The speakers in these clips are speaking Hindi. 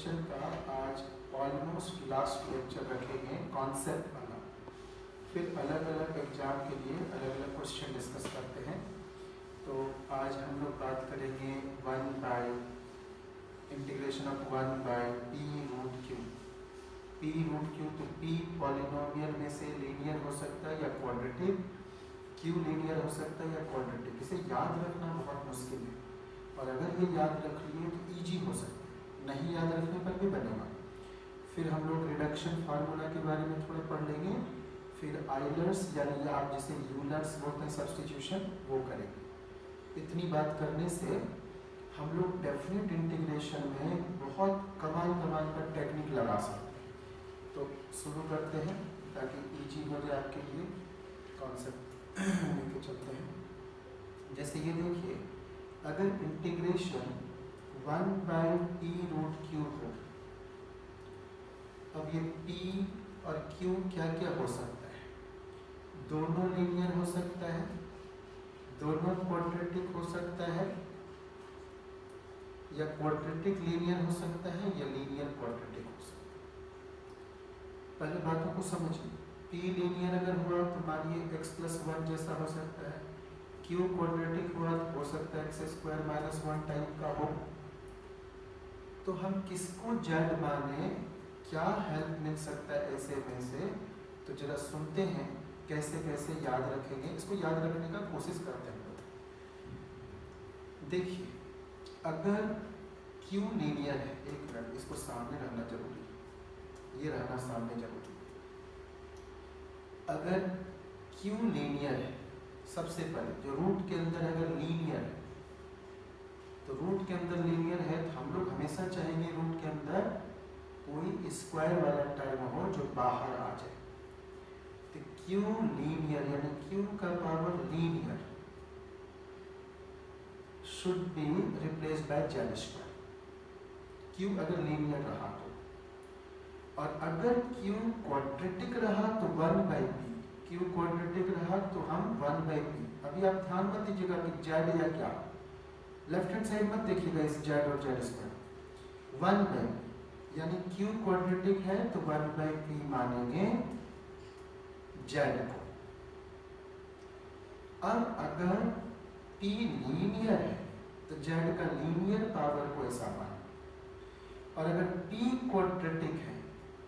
सेक्शन का आज ऑलमोस्ट लास्ट लेक्चर रखेंगे कॉन्सेप्ट वाला। फिर अलग अलग एग्जाम के लिए अलग अलग क्वेश्चन डिस्कस करते हैं। तो आज हम लोग बात करेंगे 1 by integration of 1 by P root Q. P root Q, तो पी पॉलिनोमियल में से लीनियर हो सकता है या क्वाड्रेटिक, क्यू लीनियर हो सकता है या क्वाड्रेटिक। इसे याद रखना बहुत मुश्किल है, और अगर ये याद रख लिए तो ईजी हो सकता है, नहीं याद रखने पर भी बनेगा। फिर हम लोग रिडक्शन फार्मूला के बारे में थोड़ा पढ़ लेंगे। फिर आइलर्स यानी आप जिसे यूलर्स बोलते हैं सब्स्टिट्यूशन, वो करेंगे। इतनी बात करने से हम लोग डेफिनेट इंटीग्रेशन में बहुत कमाल का टेक्निक लगा सकते हैं। तो शुरू करते हैं ताकि ईजी हो जाए आपके लिए। कॉन्सेप्ट लेके चलते हैं। जैसे ये देखिए, अगर integration 1 by P root q हो, अब ये p और q क्या क्या हो सकता है? दोनों लीनियर हो सकता है, दोनों क्वाड्रेटिक हो सकता है, या क्वाड्रेटिक लीनियर हो सकता है, या लीनियर क्वाड्रेटिक हो सकता है। पहले बातों को समझिए। p लीनियर अगर हुआ तो मानिए x+1 जैसा हो सकता है। q क्वाड्रेटिक हुआ तो हो सकता है x² - 1 टाइप का हो। तो हम किसको z माने, क्या हेल्प मिल सकता है ऐसे में से, तो जरा सुनते हैं कैसे कैसे याद रखेंगे। इसको याद रखने का कोशिश करते हैं। देखिए, अगर Q लीनियर है, एक मिनट, इसको सामने रहना जरूरी है, ये रहना सामने जरूरी है। अगर Q लीनियर है, सबसे पहले जो रूट के अंदर अगर लीनियर है, तो रूट के अंदर लीनियर है तो हम लोग हमेशा चाहेंगे रूट के अंदर कोई स्क्वायर वाला टर्म हो जो बाहर आ जाए। तो Q लीनियर यानी Q का power linear should be replaced by z²। Q अगर लीनियर रहा तो, और अगर Q क्वाड्रेटिक रहा तो 1 बाय p। Q क्वाड्रेटिक रहा तो हम 1 बाय p। अभी आप ध्यान मत दीजिएगा कि z या क्या, लेफ्ट हैंड साइड मत देखिएगा इस z और z²। 1 बाय p यानी Q क्वाड्रेटिक है तो 1 बाय p मानेंगे z को। अब अगर p लीनियर है तो z का लीनियर पावर को ऐसा माने, और अगर p क्वाड्रेटिक है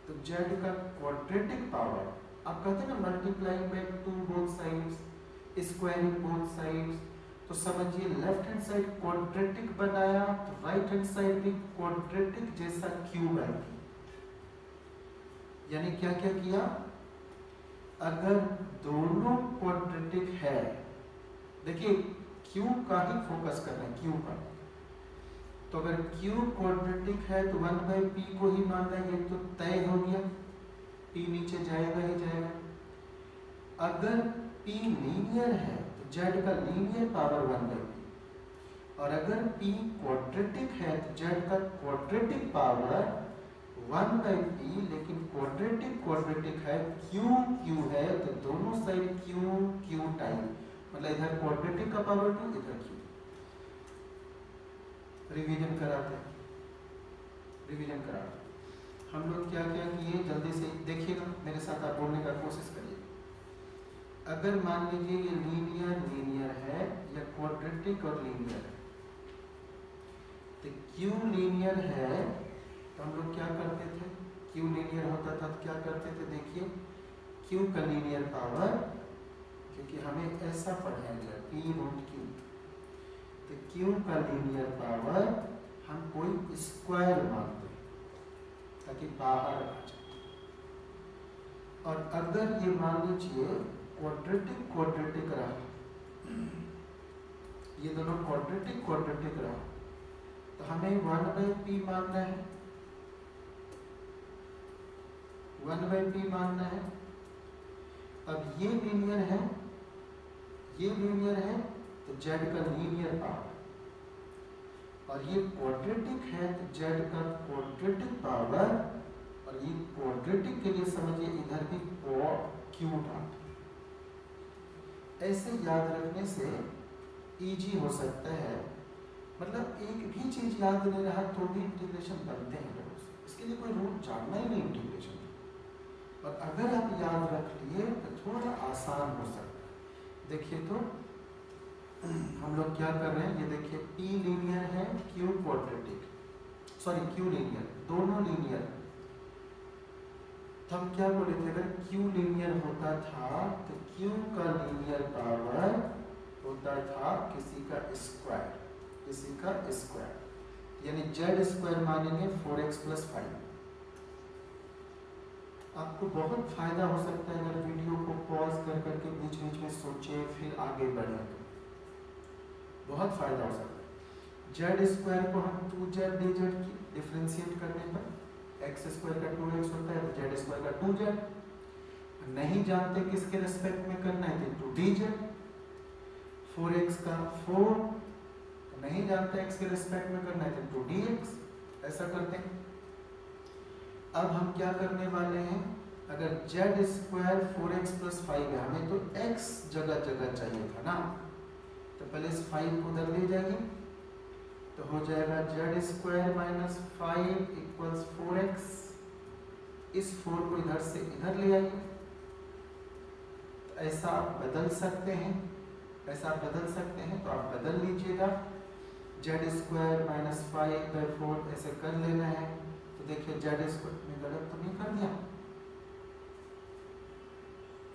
तो z का क्वाड्रेटिक पावर, आप कहते हैं ना multiplying by 2 both sides, squaring both sides, तो समझिए लेफ्ट हैंड साइड क्वाड्रेटिक बनाया तो राइट हैंड साइड भी क्वाड्रेटिक जैसा Q बाय p। यानी क्या क्या किया, अगर दोनों क्वाड्रेटिक है, देखिए Q का ही फोकस कर रहे हैं, Q पर, तो अगर Q क्वाड्रेटिक है तो 1 बाय p को ही मान लेंगे, तो तय हो गया, p नीचे जाएगा ही जाएगा। अगर p लीनियर है तो z का लीनियर पावर 1 बाय p, और अगर p क्वाड्रेटिक है तो z का क्वाड्रेटिक पावर 1 बाय p, लेकिन क्वाड्रेटिक है, q है, तो दोनों साइड q टाइम, मतलब इधर क्वाड्रेटिक का पावर 2, इधर q। रिवीजन कराते हैं, रिवीजन कराते हैं। हम लोग क्या क्या किए, जल्दी से देखिएगा, मेरे साथ आप बोलने का कोशिश करिए। अगर मान लीजिए ये लीनियर है या क्वाड्रेटिक और लीनियर है, तो Q लीनियर है तो हम लोग क्या करते थे, Q लीनियर होता था तो क्या करते थे, देखिए Q का लीनियर पावर, क्योंकि हमें ऐसा पढ़ाया गया P रूट Q, तो Q का लीनियर पावर हम कोई स्क्वायर मानते ताकि बाहर आ जाए। और अगर ये मान लीजिए क्वाड्रेटिक रहा, ये दोनों क्वाड्रेटिक रहा, तो हमें 1 बाय p मानना है, 1 बाय p मानना है। अब ये लीनियर है, ये लीनियर है, तो z का लीनियर पावर, और ये क्वाड्रेटिक है तो z का क्वाड्रेटिक पावर, और ये क्वाड्रेटिक के लिए समझिए इधर भी q था। ऐसे याद रखने से इजी हो सकता है, मतलब एक भी चीज याद नहीं रहा तो भी इंटीग्रेशन बनते हैं लोगों से, इसके लिए कोई रूल जानना ही नहीं इंटीग्रेशन। और अगर आप याद रख लिए तो थोड़ा आसान हो सकता है। देखिए तो हम लोग क्या कर रहे हैं, ये देखिए P लीनियर है, Q quadratic, sorry Q linear, दोनों लीनियर। तो हम क्या बोले थे, अगर Q लीनियर होता था तो Q का लीनियर पावर होता था किसी का स्क्वायर, किसी का स्क्वायर, यानी Z स्क्वायर मानेंगे 4x + 5। आपको बहुत फायदा हो सकता है अगर वीडियो को पॉज कर करके बीच बीच में सोचे फिर आगे बढ़े, तो बहुत फायदा हो सकता है। Z स्क्वायर को हम 2Z dz की डिफरेंशिएट करने पर x स्क्वायर का 2x होता है तो Z स्क्वायर का 2Z। नहीं जानते किसके रिस्पेक्ट में करना है तो 2dz, 4x का 4, नहीं जानते x के रिस्पेक्ट में करना है तो 2dx, ऐसा करते हैं। अब हम क्या करने वाले हैं, अगर Z स्क्वायर 4x + 5 है, हमें तो x जगह जगह चाहिए था ना, तो पहले इस 5 को उधर ले जाइए तो हो जाएगा Z स्क्वायर - 5 = 4x। इस 4 को इधर से इधर ले आइए, तो ऐसा आप बदल सकते हैं, ऐसा आप बदल सकते हैं, तो आप बदल लीजिएगा। Z स्क्वायर - 5/4 ऐसे कर लेना है। तो देखिए Z स्क्वायर में गलत तो नहीं कर दिया,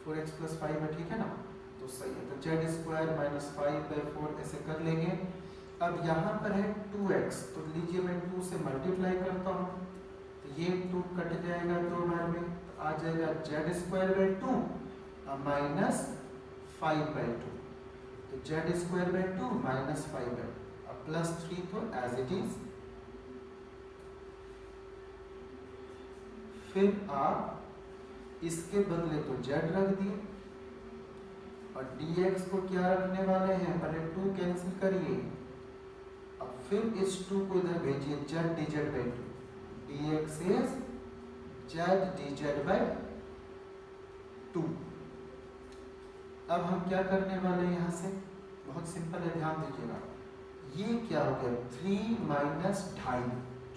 4x + 5 है, ठीक है ना, तो सही है। तो Z स्क्वायर - 5/4 ऐसे कर लेंगे। अब यहाँ पर है 2x, तो लीजिए मैं 2 से मल्टीप्लाई करता हूँ, तो ये 2 कट जाएगा 2 बार में, तो आ जाएगा Z स्क्वायर बाई 2 माइनस 5/2, तो Z स्क्वायर बाई 2 माइनस 5/2, अब +3 तो एज इट इज। फिर आप इसके बदले तो Z रख दिए और dx को क्या रखने वाले हैं, पहले 2 कैंसिल करिए, अब फिर इस 2 को इधर भेजिए Z dz by 2, dx is Z dz by 2। अब हम क्या करने वाले हैं, यहाँ से बहुत सिंपल है, ध्यान दीजिएगा। ये क्या हो गया, 3 - 2.5,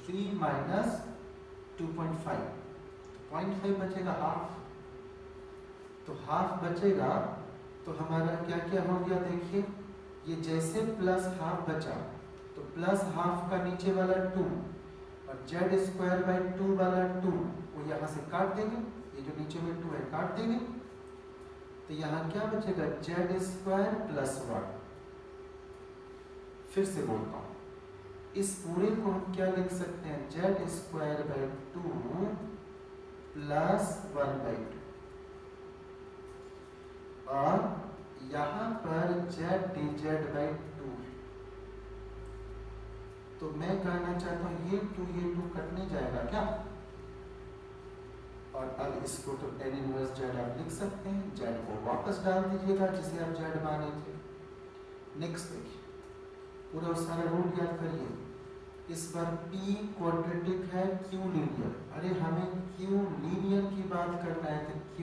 3 - 2.5, 0.5 बचेगा, हाफ, तो हाफ बचेगा। तो हमारा क्या क्या हो गया, देखिए ये जैसे +½ बचा तो +½ का नीचे वाला 2 और Z स्क्वायर बाई 2 वाला 2 वो यहाँ से काट देंगे, ये जो नीचे में 2 है काट देंगे, तो यहाँ क्या बचेगा, Z स्क्वायर + 1। फिर से बोलता हूँ, इस पूरे को हम क्या लिख सकते हैं, Z स्क्वायर बाई 2 + 1/2, और यहाँ पर Z dz बाई 2। तो मैं कहना चाहता हूँ ये 2 कटने जाएगा क्या, और अब इसको तो tan इनवर्स Z आप लिख सकते हैं, Z को वापस डाल दीजिएगा जिसे आप Z माने थे। नेक्स्ट देखिए, पूरा सारा रूल याद करिए। इस बार P क्वाड्रेटिक है, Q लीनियर, अरे हमें Q लीनियर की बात करना है, तो Q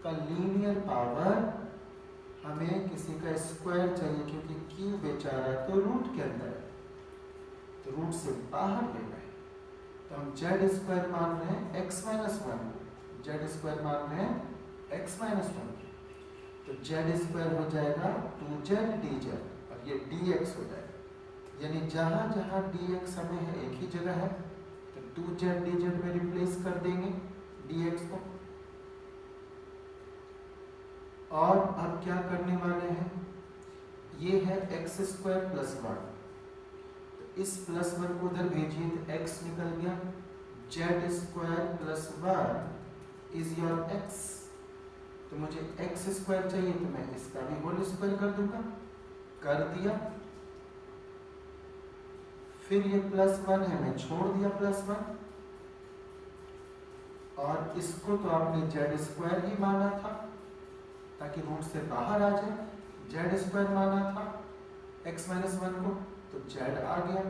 का लीनियर पावर हमें किसी का स्क्वायर चाहिए, क्योंकि Q बेचारा तो रूट के अंदर है, तो रूट से बाहर लेना है। तो हम Z स्क्वायर मान रहे हैं x - 1, Z स्क्वायर मान रहे हैं x - 1, तो Z स्क्वायर हो जाएगा 2Z dz और ये dx हो जाएगा, यानी जहाँ जहाँ dx हमें है एक ही जगह है, तो 2Z dz में रिप्लेस कर देंगे dx को। और अब क्या करने वाले हैं, ये है x स्क्वायर + 1, तो इस +1 को उधर भेजिए तो x निकल गया, Z square + 1 is your x, तो मुझे x स्क्वायर चाहिए तो मैं इसका भी होल स्क्वायर कर दूंगा, कर दिया। फिर ये +1 है, मैं छोड़ दिया +1, और इसको तो आपने Z स्क्वायर ही माना था ताकि रूट से बाहर आ जाए, Z स्क्वायर माना था x - 1 को, तो Z आ गया।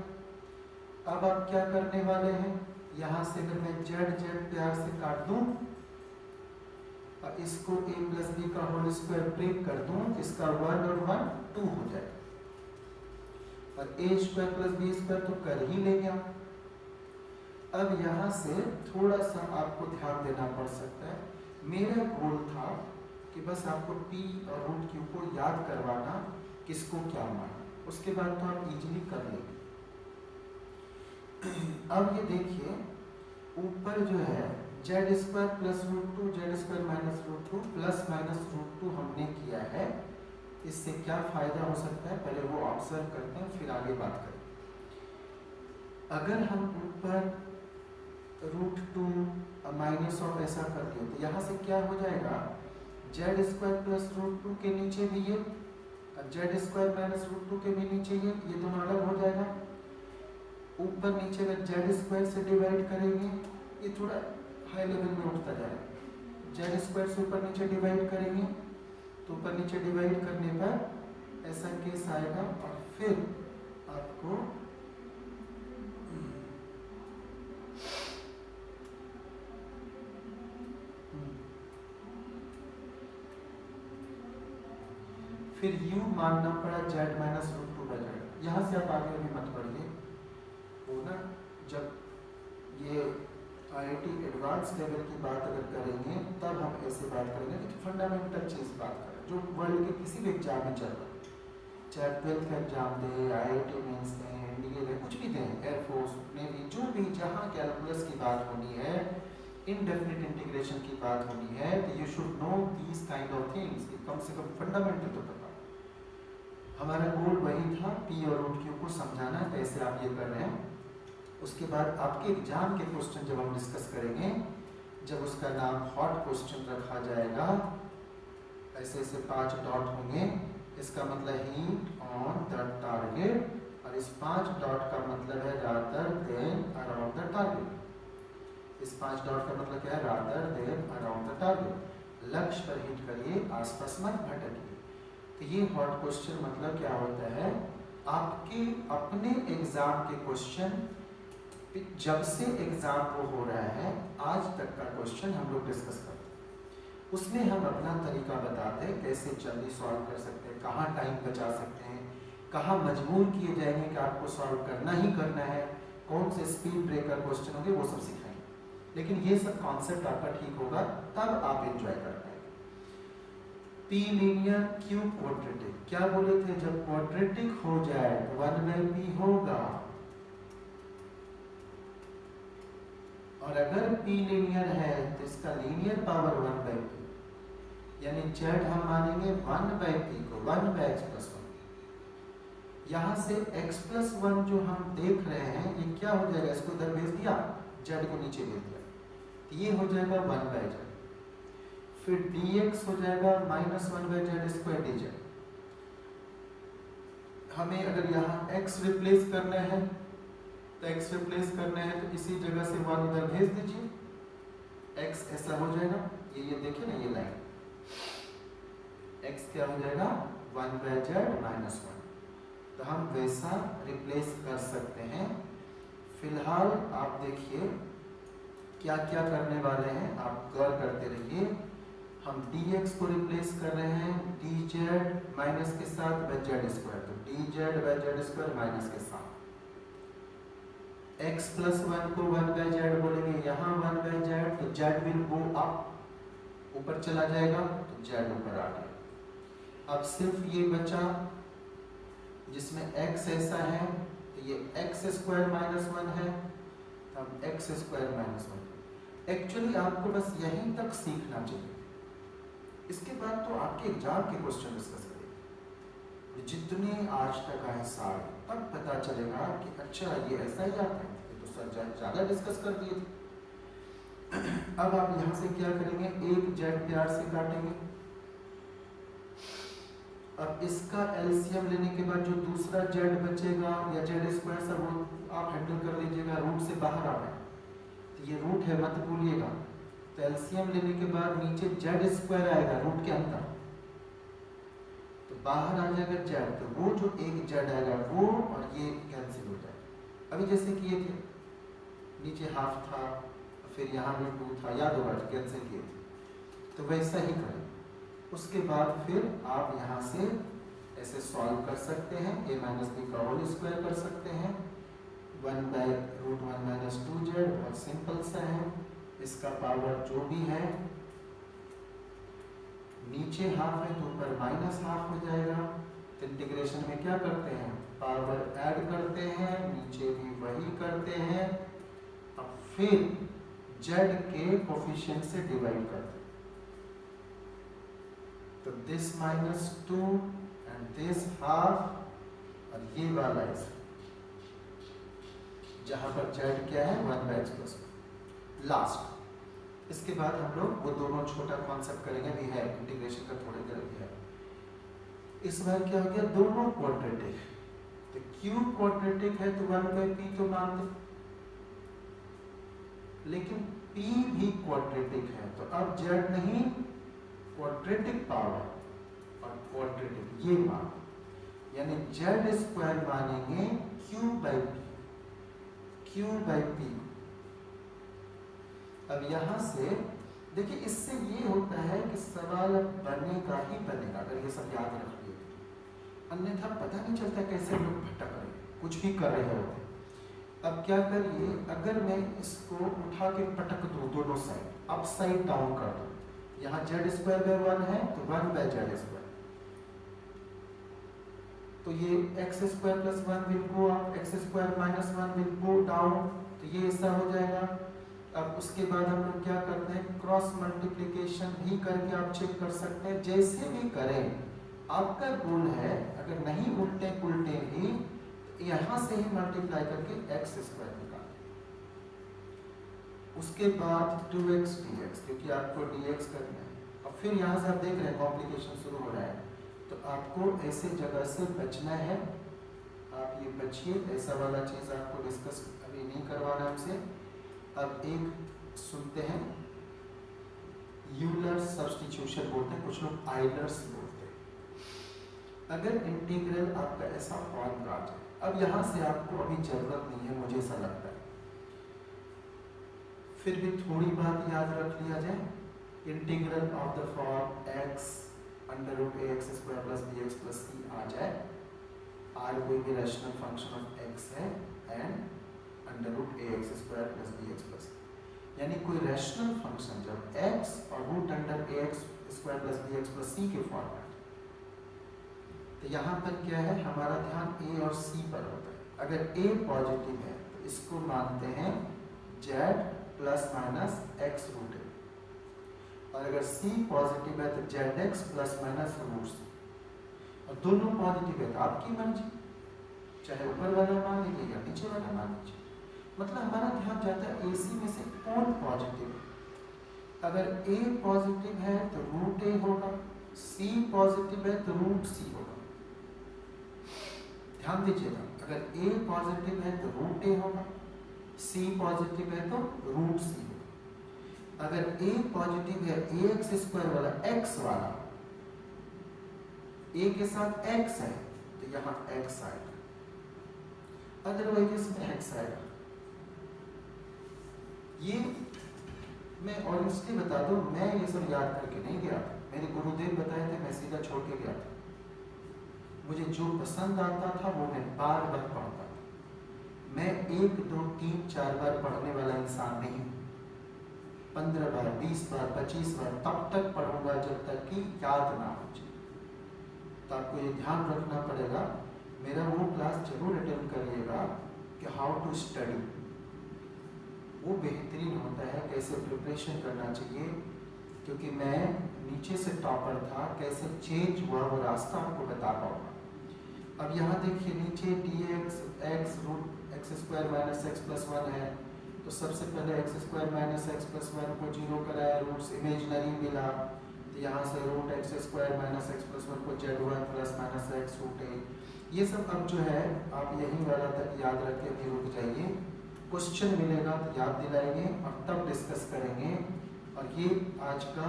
अब आप क्या करने वाले हैं, यहाँ से अगर मैं Z प्यार से काट दूं और इसको a + b का होल स्क्वायर ब्रेक कर दूं, इसका 1 और 1 2 हो जाएगा। और a square plus b square तो कर ही लेंगे आप। अब यहाँ से थोड़ा सा आपको ध्यान देना पड़ सकता है। मेरा गोल था कि बस आपको p और रूट क्यू को याद करवाना, किसको क्या माना, उसके बाद तो आप इजीली कर लेंगे। अब ये देखिए ऊपर जो है z square plus root two, z square minus root two plus minus root two हमने किया है। इससे क्या फायदा हो सकता है पहले वो ऑब्जर्व करते हैं, फिर आगे बात करें। अगर हम ऊपर रूट टू माइनस ऑफ ऐसा कर दिए तो यहाँ से क्या हो जाएगा, z square plus root two के नीचे भी ये, z square minus root two के भी नीचे ये दोनों अलग हो जाएगा। ऊपर नीचे में जेड स्क्वायर से डिवाइड करेंगे, ये थोड़ा हाई लेवल में उठता जाएगा। जेड स्क्वायर से ऊपर नीचे डिवाइड करेंगे तो ऊपर नीचे डिवाइड करने पर ऐसा केस आएगा और फिर आपको फिर u मानना पड़ा z minus root two by z. यहाँ से आप आगे अभी मत पढ़िए, वो ना जब ये IIT एडवांस लेवल की बात अगर करेंगे तब हम ऐसे बात करेंगे कि फंडामेंटल चीज़ बात करें जो वर्ल्ड के किसी भी एग्जाम में चल रहा है, चाहे 12th का एग्जाम दे, IIT मेंस दें, NDA दें, कुछ भी दें, एयरफोर्स नेवी, जो भी जहाँ कैलकुलस की बात होनी है, इनडेफिनिट इंटीग्रेशन की बात होनी है, तो you should know these kind of things. कम से कम फंडामेंटल तो पता। हमारा गोल वही था, पी और रूट क्यू को समझाना, कैसे आप ये कर रहे हैं। उसके बाद आपके एग्जाम के क्वेश्चन जब हम डिस्कस करेंगे, जब उसका नाम हॉट क्वेश्चन रखा जाएगा, ऐसे ऐसे 5 डॉट होंगे, इसका मतलब हीट ऑन द टारगेट, और इस 5 डॉट का मतलब है rather than around the target. इस 5 डॉट का मतलब क्या है, rather than around the target. लक्ष्य पर हिट करिए, आसपास मत भटकिए। तो ये हॉट क्वेश्चन मतलब क्या होता है, आपके अपने एग्जाम के क्वेश्चन, जब से एग्जाम को हो रहा है आज तक का क्वेश्चन हम लोग डिस्कस करते हैं। उसमें हम अपना तरीका बताते हैं कैसे जल्दी सॉल्व कर सकते हैं, कहाँ टाइम बचा सकते हैं, कहाँ मजबूर किए जाएंगे कि आपको सॉल्व करना ही करना है, कौन से स्पीड ब्रेकर क्वेश्चन होंगे, वो सब सिखाएंगे। लेकिन ये सब कॉन्सेप्ट आपका ठीक होगा तब आप एंजॉय कर पाएंगे। पी लीनियर क्यू क्वाड्रेटिक, क्या बोले थे, जब क्वाड्रेटिक हो जाए तो 1/p होगा, और अगर p लीनियर है तो इसका लीनियर पावर 1/p, यानी z हम मानेंगे 1/p को 1/x+1। यहाँ से x+1 जो हम देख रहे हैं ये क्या हो जाएगा, इसको इधर भेज दिया, z को नीचे भेज दिया, तो ये हो जाएगा 1/z। फिर dx हो जाएगा -1/z² dz। हमें अगर यहाँ x रिप्लेस करना है तो x रिप्लेस करना है तो इसी जगह से 1 इधर भेज दीजिए, x ऐसा हो जाएगा, ये देखिए ना, ये लाइन x क्या हो जाएगा 1/z-1। तो हम वैसा रिप्लेस कर सकते हैं। फिलहाल आप देखिए क्या क्या करने वाले हैं, आप गौर करते रहिए। हम dx को रिप्लेस कर रहे हैं dz माइनस के साथ z², तो dz/z² माइनस के साथ। x+1 को 1/z बोलेंगे, यहाँ 1/z, तो z विल गो अप, ऊपर चला जाएगा, तो z ऊपर आ गया। अब सिर्फ ये बचा जिसमें x ऐसा है, तो ये x² - 1 है, अब x² - 1। एक्चुअली आपको बस यहीं तक सीखना चाहिए, इसके बाद तो आपके एग्जाम के क्वेश्चन डिस्कस करेंगे, जितने आज तक आए सारे, तब पता चलेगा कि अच्छा ये ऐसा ही आता है, ये तो सर ज़्यादा डिस्कस कर दिए थे। अब आप यहाँ से क्या करेंगे, एक z प्यार से काटेंगे। अब इसका एलसीएम लेने के बाद जो दूसरा z बचेगा या z² सब आप हैंडल कर लीजिएगा, रूट से बाहर आ रहा है, तो ये रूट है मत भूलिएगा। तो एलसीएम लेने के बाद नीचे z² आएगा रूट के अंदर, तो बाहर आ जाएगा z, तो वो जो एक z आएगा वो और ये कैंसिल हो जाएगा। अभी जैसे किए थे, नीचे हाफ था, फिर यहाँ भी 2 था, याद होगा कैंसिल किए थे, तो वैसा ही करें। उसके बाद फिर आप यहाँ से ऐसे सॉल्व कर सकते हैं। a माइनस बी का होल स्क्वायर कर सकते हैं 1/√1 माइनस 2z, बहुत सिंपल सा है। इसका पावर जो भी है, नीचे हाफ है तो ऊपर माइनस हाफ हो जाएगा। तो इंटीग्रेशन में क्या करते हैं, पावर ऐड करते हैं, नीचे भी वही करते हैं। अब फिर z के कोफिशिएंट से डिवाइड करते हैं। तो दिस -2 एंड दिस हाफ और ये वाला इस जहां पर z क्या है 1/x + लास्ट। इसके बाद हम लोग वो दोनों छोटा कॉन्सेप्ट करेंगे, भी है इंटीग्रेशन का थोड़ी देर भी है। इस बार क्या हो गया, दोनों क्वाड्रेटिक, तो क्यूब क्वाड्रेटिक है तो 1/p तो मान दो, लेकिन p भी क्वाड्रेटिक है तो अब z नहीं, क्वाड्रेटिक पावर और क्वाड्रेटिक ये मान, यानी z² मानेंगे q/p। अब यहां से देखिए, इससे ये होता है कि सवाल बनेगा ही बनेगा अगर ये सब याद रख लिए, अन्यथा पता नहीं चलता कैसे लोग भटक रहे हैं, कुछ भी कर रहे होते। अब क्या करिए, अगर मैं इसको उठा के पटक दूं दोनों साइड, अप साइड डाउन कर दूं, यहाँ z² है तो 1/z², तो ये x² + 1 will go up, x² - 1 will go down, तो ये ऐसा हो जाएगा। अब उसके बाद हम लोग क्या करते हैं, क्रॉस मल्टीप्लिकेशन भी करके आप चेक कर सकते हैं। जैसे भी करें, आपका गोल है अगर नहीं उल्टे पुल्टे भी, यहाँ से ही मल्टीप्लाई करके x² निकालें। उसके बाद 2x dx, क्योंकि आपको dx करना है। और फिर यहाँ से आप देख रहे हैं कॉम्प्लिकेशन शुरू हो रहा है, तो आपको ऐसे जगह से बचना है। आप ये बचिए, ऐसा वाला चीज़ आपको डिस्कस अभी नहीं करवाना हमसे। अब एक सुनते हैं, यूलर सब्स्टिट्यूशन बोलते हैं, कुछ लोग आइलर्स बोलते हैं। अगर इंटीग्रल आपका ऐसा फॉर्म आ जाए, अब यहाँ से आपको अभी जरूरत नहीं है, मुझे ऐसा लगता है, फिर भी थोड़ी बात याद रख लिया जाए। Integral of the form x √ax² + bx + c आ जाए, r कोई भी रैशनल फंक्शन ऑफ x है एंड √ax² + bx + c, यानी कोई रैशनल फंक्शन जब x और √ax² + bx + c के फॉर्म में, तो यहाँ पर क्या है, हमारा ध्यान a और c पर होता है। अगर a पॉजिटिव है तो इसको मानते हैं z ± x√a, और अगर c पॉजिटिव है तो zx ± √c, और दोनों पॉजिटिव है तो आपकी मर्जी, चाहे ऊपर वाला मान लीजिए या नीचे वाला मान लीजिए। मतलब हमारा ध्यान जाता है AC में से कौन पॉजिटिव है। अगर A पॉजिटिव है तो √a होगा, C पॉजिटिव है तो √c होगा। ध्यान दीजिएगा, अगर A पॉजिटिव है तो √a होगा, C पॉजिटिव है तो √c होगा। अगर A पॉजिटिव है, ax² वाला, x वाला, A के साथ x है तो यहाँ x आएगा, अदरवाइज इसमें x आएगा। ये मैं ऑनेस्टली बता दूं, मैं ये सब याद करके नहीं गया था, मेरे गुरुदेव बताए थे, मैं सीधा छोड़ के गया था। मुझे जो पसंद आता था वो मैं बार बार पढ़ता था। मैं 1, 2, 3, 4 बार पढ़ने वाला इंसान नहीं हूँ। 15 बार, 20 बार, 25 बार तब तक पढ़ूंगा जब तक कि याद ना हो जाए। तो आपको ये ध्यान रखना पड़ेगा। मेरा वो क्लास जरूर अटेंड करिएगा कि हाउ टू स्टडी, वो बेहतरीन होता है, कैसे प्रिपरेशन करना चाहिए, क्योंककि मैं नीचे से टॉपर था, कैसे चेंज हुआ वो रास्ता आपको बता पाऊंगा। अब यहाँ देखिए, नीचे dx x √x² - x + 1 है, तो सबसे पहले x² - x + 1 को 0 कराया, रूट्स इमेजिनरी मिला, तो यहाँ से √x² - x + 1 को z1 ± x√a। ये सब अब जो है आप यही वाला तक याद रख के भी रुक जाइए, क्वेश्चन मिलेगा तो याद दिलाएंगे और तब डिस्कस करेंगे। और ये आज का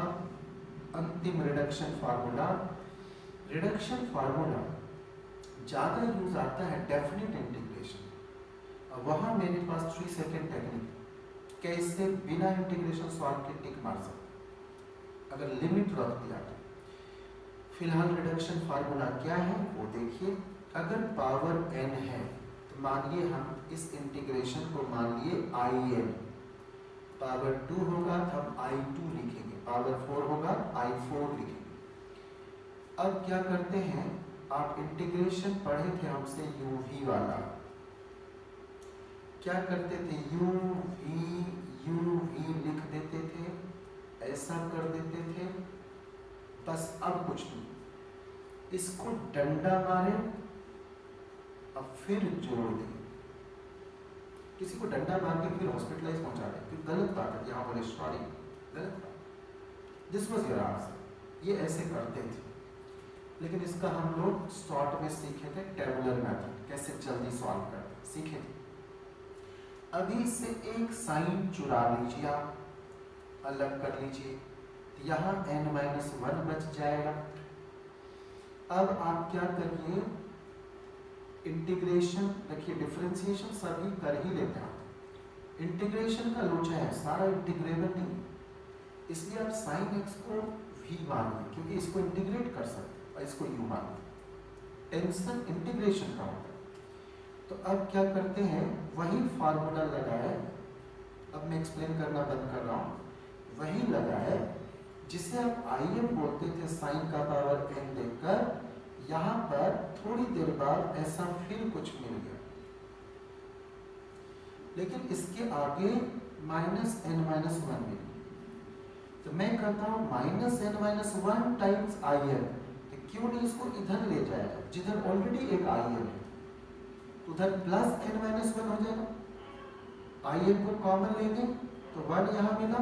अंतिम रिडक्शन फार्मूला। रिडक्शन फार्मूला ज़्यादा यूज आता है डेफिनेट इंटीग्रेशन, और वहाँ मेरे पास 3 सेकेंड टेक्निक, कैसे बिना इंटीग्रेशन सॉल्व के टिक मार सकते अगर लिमिट रख दिया तो। फिलहाल रिडक्शन फार्मूला क्या है वो देखिए। अगर पावर n है तो मानिए हम इस इंटीग्रेशन को मान लिए in, पावर 2 होगा तो हम i2 लिखेंगे, पावर 4 होगा i4 लिखेंगे। अब क्या करते हैं, आप इंटीग्रेशन पढ़े थे हमसे uv वाला, क्या करते थे uv लिख देते थे, ऐसा कर देते थे, बस। अब कुछ नहीं, इसको डंडा मारे, अब फिर जोड़ दें। किसी को डंडा मार के फिर हॉस्पिटलाइज पहुंचा दें, क्योंकि गलत बात है, यहाँ बोले सॉरी, गलत बात। दिस वाज योर आंसर, ये ऐसे करते थे। लेकिन इसका हम लोग शॉर्ट में सीखे थे, टेबुलर मेथड, कैसे जल्दी सॉल्व करते सीखे थे। अभी से एक साइन चुरा लीजिए, आप अलग कर लीजिए, यहाँ n-1 बच जाएगा। अब आप क्या करिए, इंटीग्रेशन रखिए, डिफरेंशिएशन सभी कर ही लेते हैं, इंटीग्रेशन का लोचा है, सारा इंटीग्रेबल नहीं, इसलिए आप साइन x को v मानिए, क्योंकि इसको इंटीग्रेट कर सकते हैं, और इसको u मानिए। टेंशन इंटीग्रेशन का होता है। तो अब क्या करते हैं, वही फार्मूला लगाए, अब मैं एक्सप्लेन करना बंद कर रहा हूँ, वही लगाए जिसे आप im बोलते थे, साइन का पावर n देकर, यहाँ पर थोड़ी देर बाद ऐसा फिर कुछ मिल गया, लेकिन इसके आगे -n-1 मिल गया। तो मैं कहता हूँ -n-1 टाइम्स im, तो क्यों नहीं इसको इधर ले जाएगा, जिधर ऑलरेडी एक im है, तो उधर प्लस n-1 हो जाएगा। im को कॉमन लेंगे तो 1 यहाँ मिला,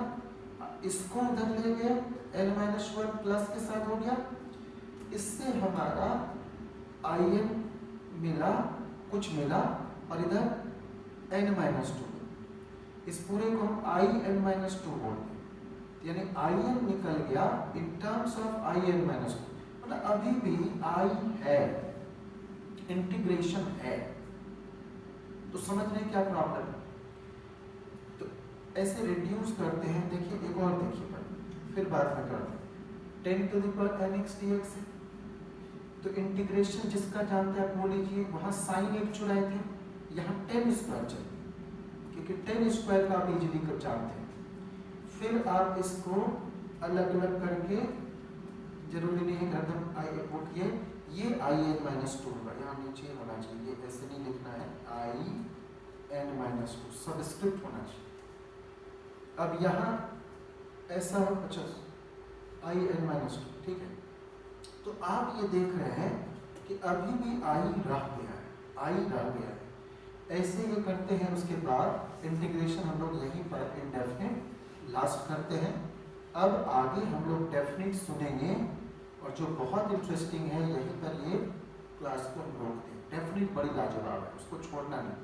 इसको उधर ले गए, n-1 प्लस के साथ हो गया, इससे हमारा im मिला, कुछ मिला, और इधर n-2, इस पूरे को हम in-2 बोलते हैं, यानी im निकल गया इन टर्म्स ऑफ in-2, मतलब अभी भी i है, इंटीग्रेशन है। तो समझ रहे हैं क्या प्रॉब्लम है। तो ऐसे रिड्यूस करते हैं, देखिए एक और देखिए, फिर बाद में करते हैं, 10⁻nx dx है। तो इंटीग्रेशन जिसका जानते हैं आप वो लीजिए, वहाँ साइन एक चुराए थे, यहाँ 10 स्क्वायर चाहिए, क्योंकि 10 स्क्वायर का आप इजीली कर जानते हैं। फिर आप इसको अलग अलग करके, जरूरी नहीं है कि एकदम उठिए, ये in-2 होगा, यहाँ नीचे होना चाहिए, ऐसे नहीं लिखना है, in-2 सबस्क्रिप्ट होना चाहिए। अब यहाँ ऐसा, अच्छा in-2, ठीक है। तो आप ये देख रहे हैं कि अभी भी i रह गया है, ऐसे ये करते हैं। उसके बाद इंटीग्रेशन हम लोग यहीं पर इंडेफिनिट लास्ट करते हैं। अब आगे हम लोग डेफिनिट सुनेंगे, और जो बहुत इंटरेस्टिंग है, यहीं पर ये क्लास को हम रोकते हैं। डेफिनिट बड़ी लाजवाब है, उसको छोड़ना नहीं।